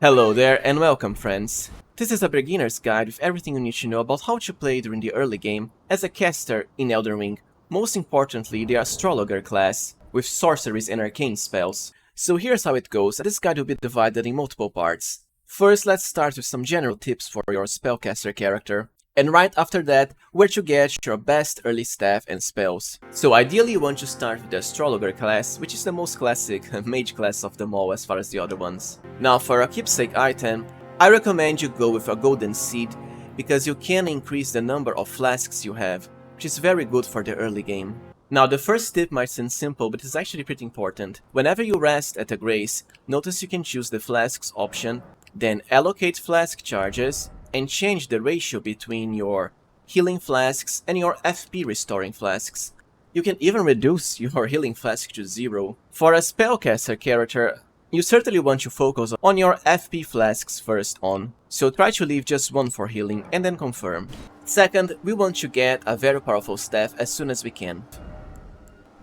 Hello there and welcome friends. This is a beginner's guide with everything you need to know about how to play during the early game as a caster in Elden Ring, most importantly the Astrologer class, with sorceries and arcane spells. So here's how it goes. This guide will be divided in multiple parts. First, let's start with some general tips for your spellcaster character, and right after that, where to get your best early staff and spells. So ideally you want to start with the Astrologer class, which is the most classic mage class of them all as far as the other ones. Now for a Keepsake item, I recommend you go with a golden seed, because you can increase the number of flasks you have, which is very good for the early game. Now the first tip might seem simple, but it's actually pretty important. Whenever you rest at a grace, notice you can choose the flasks option, then allocate flask charges, and change the ratio between your healing flasks and your FP restoring flasks. You can even reduce your healing flask to 0. For a spellcaster character, you certainly want to focus on your FP flasks first on, so try to leave just one for healing and then confirm. Second, we want to get a very powerful staff as soon as we can.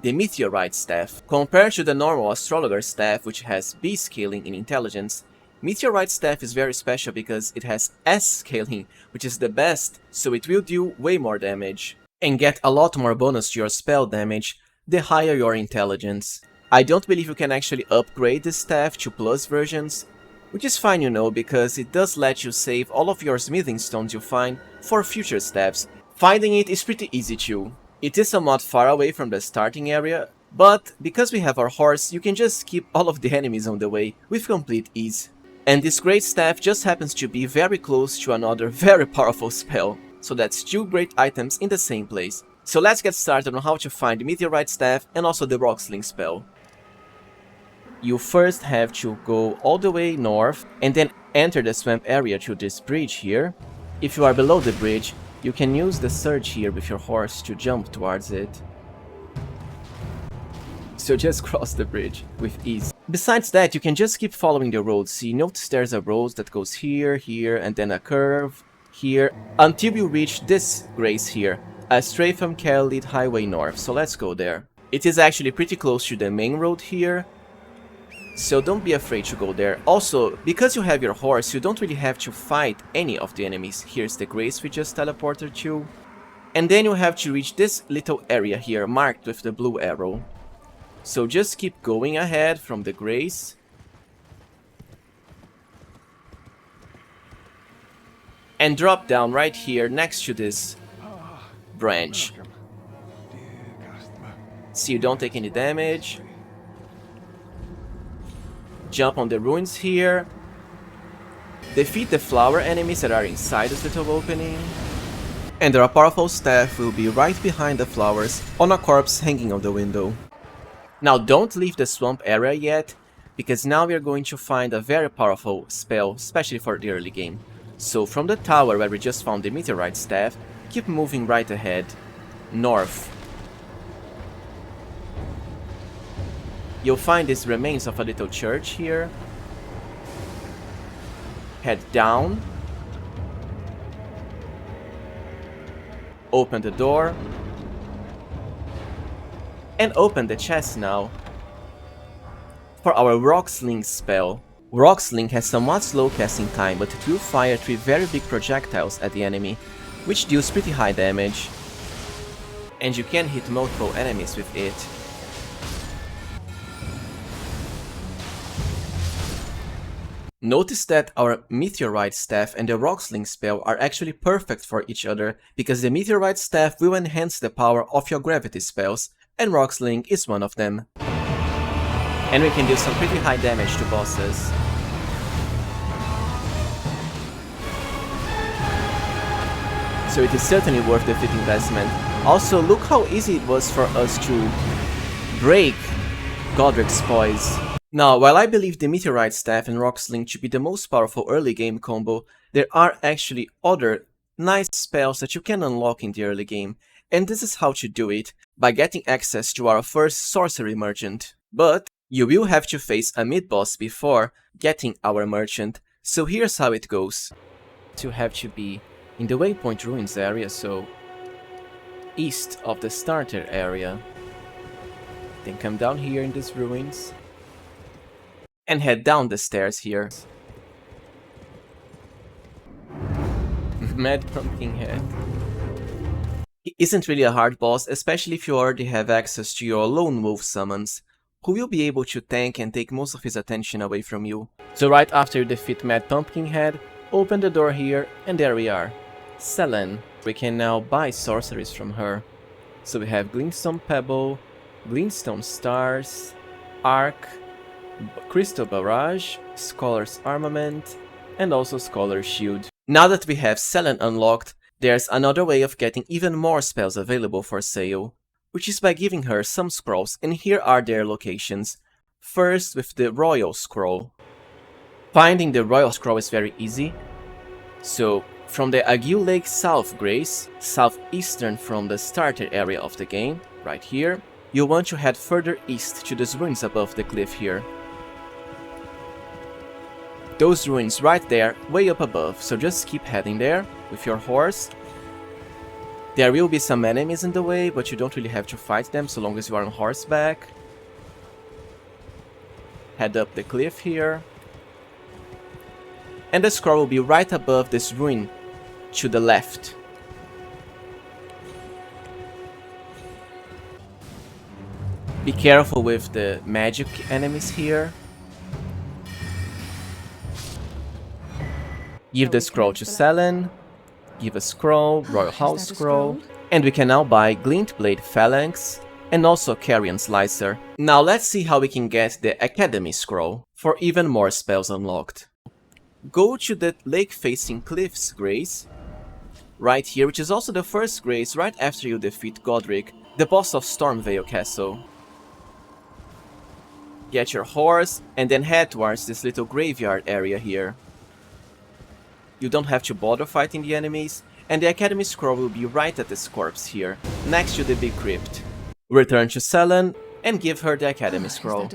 The Meteorite staff. Compared to the normal Astrologer staff, which has B scaling in intelligence, Meteorite staff is very special because it has S scaling, which is the best, so it will do way more damage, and get a lot more bonus to your spell damage the higher your intelligence. I don't believe you can actually upgrade this staff to plus versions, which is fine, you know, because it does let you save all of your smithing stones you find for future staffs. Finding it is pretty easy too. It is somewhat far away from the starting area, but because we have our horse, you can just keep all of the enemies on the way with complete ease. And this great staff just happens to be very close to another very powerful spell, so that's two great items in the same place. So let's get started on how to find the Meteorite staff and also the Rocksling spell. You first have to go all the way north and then enter the swamp area to this bridge here. If you are below the bridge, you can use the surge here with your horse to jump towards it. So just cross the bridge with ease. Besides that, you can just keep following the road. See, notice there's a road that goes here, here, and then a curve here, until you reach this grace here, a Stratham Caelid highway north. So let's go there. It is actually pretty close to the main road here, so don't be afraid to go there. Also, because you have your horse, you don't really have to fight any of the enemies. Here's the grace we just teleported to. And then you have to reach this little area here, marked with the blue arrow. So just keep going ahead from the grace. And drop down right here next to this branch. So you don't take any damage. Jump on the ruins here. Defeat the flower enemies that are inside this little opening. And our powerful staff will be right behind the flowers on a corpse hanging on the window. Now don't leave the swamp area yet, because now we are going to find a very powerful spell, especially for the early game. So from the tower where we just found the Meteorite staff, keep moving right ahead, north. You'll find these remains of a little church here. Head down. Open the door. And open the chest now. For our Rocksling spell. Rocksling has somewhat slow casting time, but it will fire 3 very big projectiles at the enemy, which deals pretty high damage. And you can hit multiple enemies with it. Notice that our Meteorite staff and the Rocksling spell are actually perfect for each other, because the Meteorite staff will enhance the power of your gravity spells, and Rocksling is one of them. And we can do some pretty high damage to bosses. So it is certainly worth the fit investment. Also, look how easy it was for us to break Godrick's poise. Now, while I believe the Meteorite staff and Rocksling to be the most powerful early game combo, there are actually other nice spells that you can unlock in the early game. And this is how to do it, by getting access to our first sorcery merchant. But you will have to face a mid-boss before getting our merchant, so here's how it goes. You have to be in the Waypoint Ruins area, so east of the starter area. Then come down here in these ruins, and head down the stairs here. Mad Pumpkinhead. He isn't really a hard boss, especially if you already have access to your Lone Wolf summons, who will be able to tank and take most of his attention away from you. So right after you defeat Mad Pumpkinhead, open the door here, and there we are. Selen. We can now buy sorceries from her. So we have Glintstone Pebble, Glintstone Stars, Arc, Crystal Barrage, Scholar's Armament, and also Scholar's Shield. Now that we have Selen unlocked, there's another way of getting even more spells available for sale, which is by giving her some scrolls, and here are their locations. First with the Royal Scroll. Finding the Royal Scroll is very easy. So, from the Aguil Lake South Grace, southeastern from the starter area of the game, right here, you'll want to head further east to those ruins above the cliff here. Those ruins right there, way up above, so just keep heading there with your horse. There will be some enemies in the way, but you don't really have to fight them so long as you are on horseback. Head up the cliff here. And the scroll will be right above this ruin to the left. Be careful with the magic enemies here. Give the scroll to Selen. Give a scroll, Royal House Scroll. And we can now buy Glintblade Phalanx and also Carrion Slicer. Now let's see how we can get the Academy Scroll for even more spells unlocked. Go to the lake-facing cliffs grace, right here, which is also the first grace right after you defeat Godrick, the boss of Stormveil Castle. Get your horse and then head towards this little graveyard area here. You don't have to bother fighting the enemies, and the Academy Scroll will be right at this corpse here, next to the big crypt. Return to Selen and give her the Academy Scroll.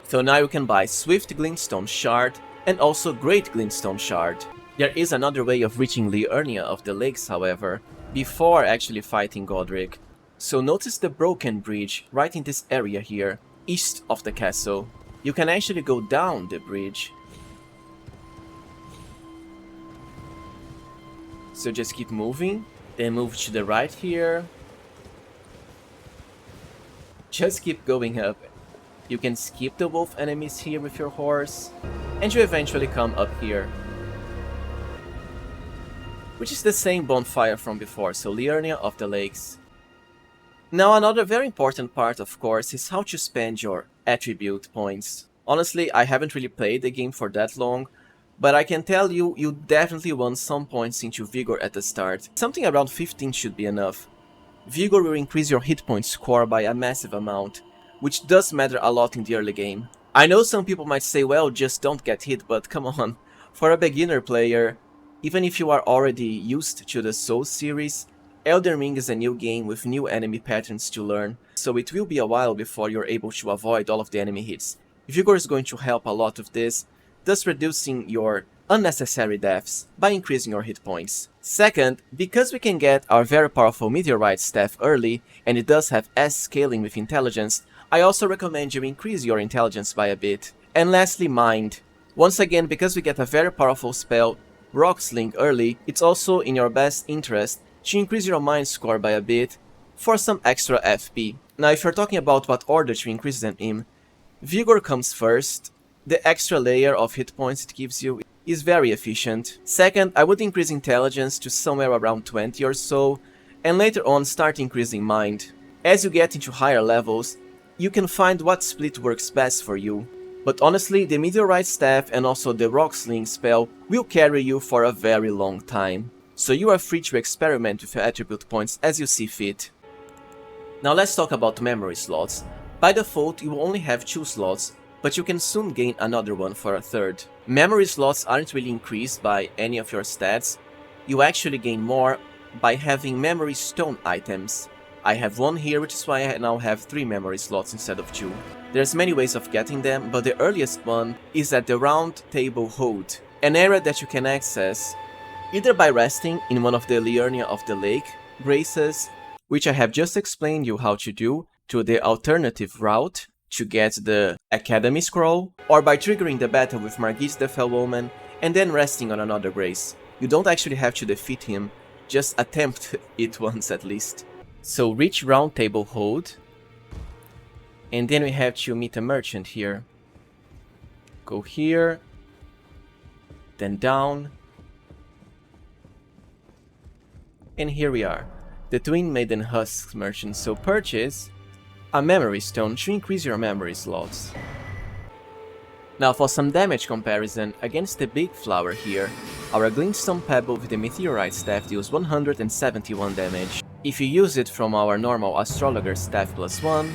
So now you can buy Swift Glintstone Shard and also Great Glintstone Shard. There is another way of reaching Liurnia of the Lakes, however, before actually fighting Godrick. So notice the broken bridge right in this area here, east of the castle. You can actually go down the bridge. So just keep moving, then move to the right here. Just keep going up. You can skip the wolf enemies here with your horse, and you eventually come up here. Which is the same bonfire from before, so Liurnia of the Lakes. Now another very important part, of course, is how to spend your attribute points. Honestly, I haven't really played the game for that long, but I can tell you, you definitely want some points into Vigor at the start. Something around 15 should be enough. Vigor will increase your hit point score by a massive amount, which does matter a lot in the early game. I know some people might say, well, just don't get hit, but come on. For a beginner player, even if you are already used to the Souls series, Elden Ring is a new game with new enemy patterns to learn, so it will be a while before you're able to avoid all of the enemy hits. Vigor is going to help a lot with this, thus reducing your unnecessary deaths by increasing your hit points. Second, because we can get our very powerful Meteorite Staff early, and it does have S scaling with intelligence, I also recommend you increase your intelligence by a bit. And lastly, Mind. Once again, because we get a very powerful spell, Rock Sling early, it's also in your best interest to increase your Mind score by a bit for some extra FP. Now if you're talking about what order to increase them in, Vigor comes first. The extra layer of hit points it gives you is very efficient. Second, I would increase intelligence to somewhere around 20 or so, and later on start increasing mind. As you get into higher levels, you can find what split works best for you. But honestly, the Meteorite Staff and also the Rock Sling spell will carry you for a very long time. So you are free to experiment with your attribute points as you see fit. Now let's talk about memory slots. By default, you will only have 2 slots, but you can soon gain another one for a third. Memory slots aren't really increased by any of your stats. You actually gain more by having memory stone items. I have one here, which is why I now have 3 memory slots instead of 2. There's many ways of getting them, but the earliest one is at the Round Table Hold, an area that you can access either by resting in one of the Liurnia of the Lake graces, which I have just explained you how to do, to the alternative route to get the Academy Scroll, or by triggering the battle with Margit the Fellwoman and then resting on another grace. You don't actually have to defeat him, just attempt it once at least. So reach round table hold, and then we have to meet a merchant here. Go here, then down, and here we are, the Twin Maiden Husks merchant. So purchase a memory stone to increase your memory slots. Now for some damage comparison, against the big flower here, our Glintstone Pebble with the Meteorite Staff deals 171 damage. If you use it from our normal Astrologer Staff +1,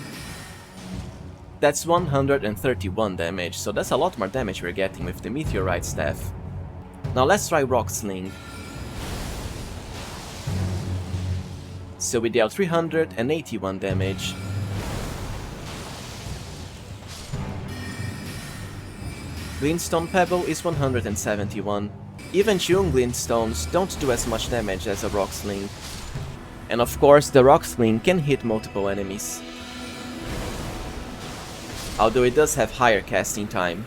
that's 131 damage, so that's a lot more damage we're getting with the Meteorite Staff. Now let's try Rock Sling. So we dealt 381 damage. Glintstone Pebble is 171. Even tuned Glintstones don't do as much damage as a Rock Sling. And of course the Rock Sling can hit multiple enemies, although it does have higher casting time.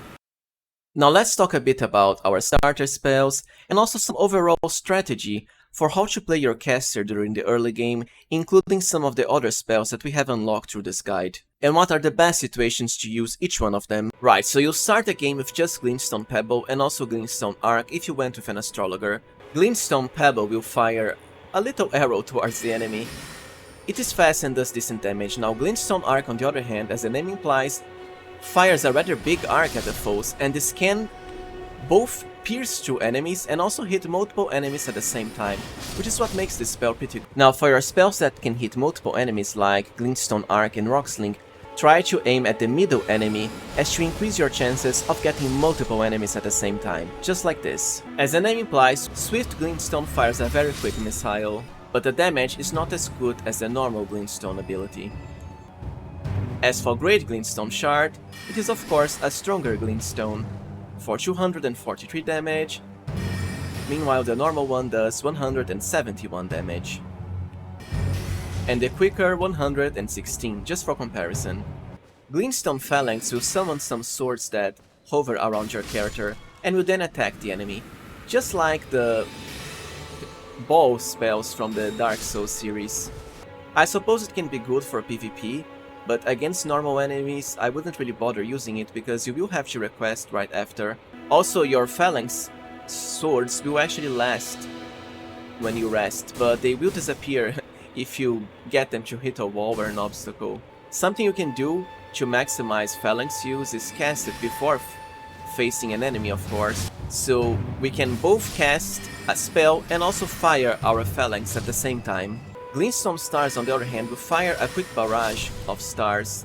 Now let's talk a bit about our starter spells and also some overall strategy for how to play your caster during the early game, including some of the other spells that we have unlocked through this guide. And what are the best situations to use each one of them. Right, so you'll start the game with just Glintstone Pebble and also Glintstone Arc if you went with an Astrologer. Glintstone Pebble will fire a little arrow towards the enemy. It is fast and does decent damage. Now Glintstone Arc, on the other hand, as the name implies, fires a rather big arc at the foes, and this can both pierce through enemies and also hit multiple enemies at the same time, which is what makes this spell pretty good. Now for your spells that can hit multiple enemies like Glintstone Arc and Rock Sling, try to aim at the middle enemy as to increase your chances of getting multiple enemies at the same time, just like this. As the name implies, Swift Glintstone fires a very quick missile, but the damage is not as good as the normal Glintstone ability. As for Great Glintstone Shard, it is of course a stronger Glintstone, for 243 damage, meanwhile the normal one does 171 damage. And the quicker 116, just for comparison. Glintstone Phalanx will summon some swords that hover around your character and will then attack the enemy, just like the ball spells from the Dark Souls series. I suppose it can be good for PvP, but against normal enemies I wouldn't really bother using it because you will have to request right after. Also, your Phalanx swords will actually last when you rest, but they will disappear if you get them to hit a wall or an obstacle. Something you can do to maximize Phalanx use is cast it before facing an enemy, of course, so we can both cast a spell and also fire our Phalanx at the same time. Glintstone Stars, on the other hand, will fire a quick barrage of stars,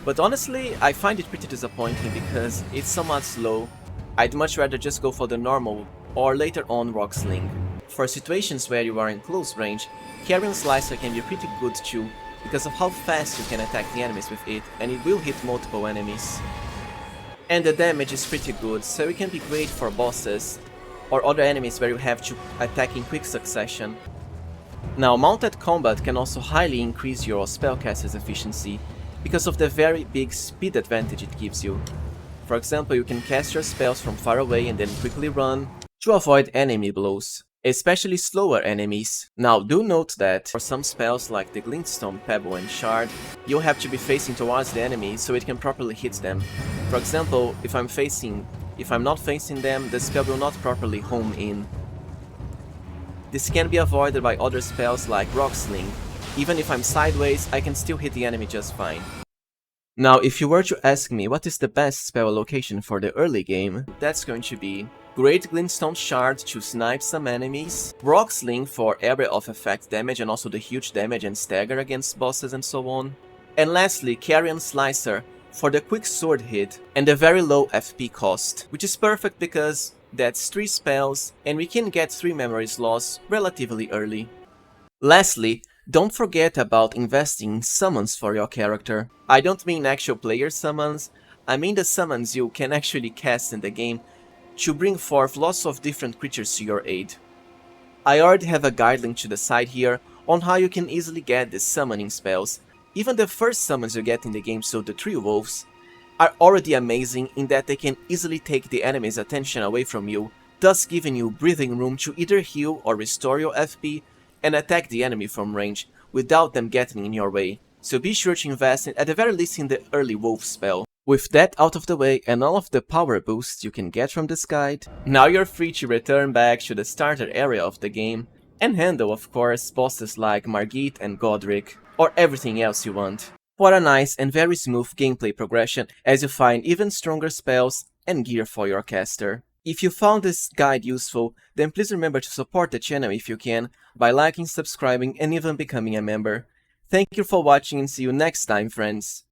but honestly I find it pretty disappointing because it's somewhat slow. I'd much rather just go for the normal or later on Rock Sling. For situations where you are in close range, Carrion Slicer can be pretty good too, because of how fast you can attack the enemies with it, and it will hit multiple enemies. And the damage is pretty good, so it can be great for bosses or other enemies where you have to attack in quick succession. Now, mounted combat can also highly increase your spellcaster's efficiency because of the very big speed advantage it gives you. For example, you can cast your spells from far away and then quickly run to avoid enemy blows, especially slower enemies. Now, do note that for some spells like the Glintstone Pebble and Shard, you'll have to be facing towards the enemy so it can properly hit them. For example, if I'm not facing them, the spell will not properly home in. This can be avoided by other spells like Rock Sling. Even if I'm sideways, I can still hit the enemy just fine. Now, if you were to ask me what is the best spell allocation for the early game, that's going to be Great Glintstone Shard to snipe some enemies, Rock Sling for area of effect damage and also the huge damage and stagger against bosses and so on, and lastly Carrion Slicer for the quick sword hit and the very low FP cost, which is perfect because that's 3 spells and we can get 3 memory slots relatively early. Lastly, don't forget about investing in summons for your character. I don't mean actual player summons, I mean the summons you can actually cast in the game to bring forth lots of different creatures to your aid. I already have a guide link to the side here on how you can easily get these summoning spells. Even the first summons you get in the game, so the 3 wolves, are already amazing in that they can easily take the enemy's attention away from you thus giving you breathing room to either heal or restore your FP and attack the enemy from range without them getting in your way. So be sure to invest at the very least in the early wolf spell. With that out of the way and all of the power boosts you can get from this guide, now you're free to return back to the starter area of the game and handle, of course, bosses like Margit and Godrick, or everything else you want. What a nice and very smooth gameplay progression as you find even stronger spells and gear for your caster. If you found this guide useful, then please remember to support the channel if you can by liking, subscribing and even becoming a member. Thank you for watching and see you next time, friends!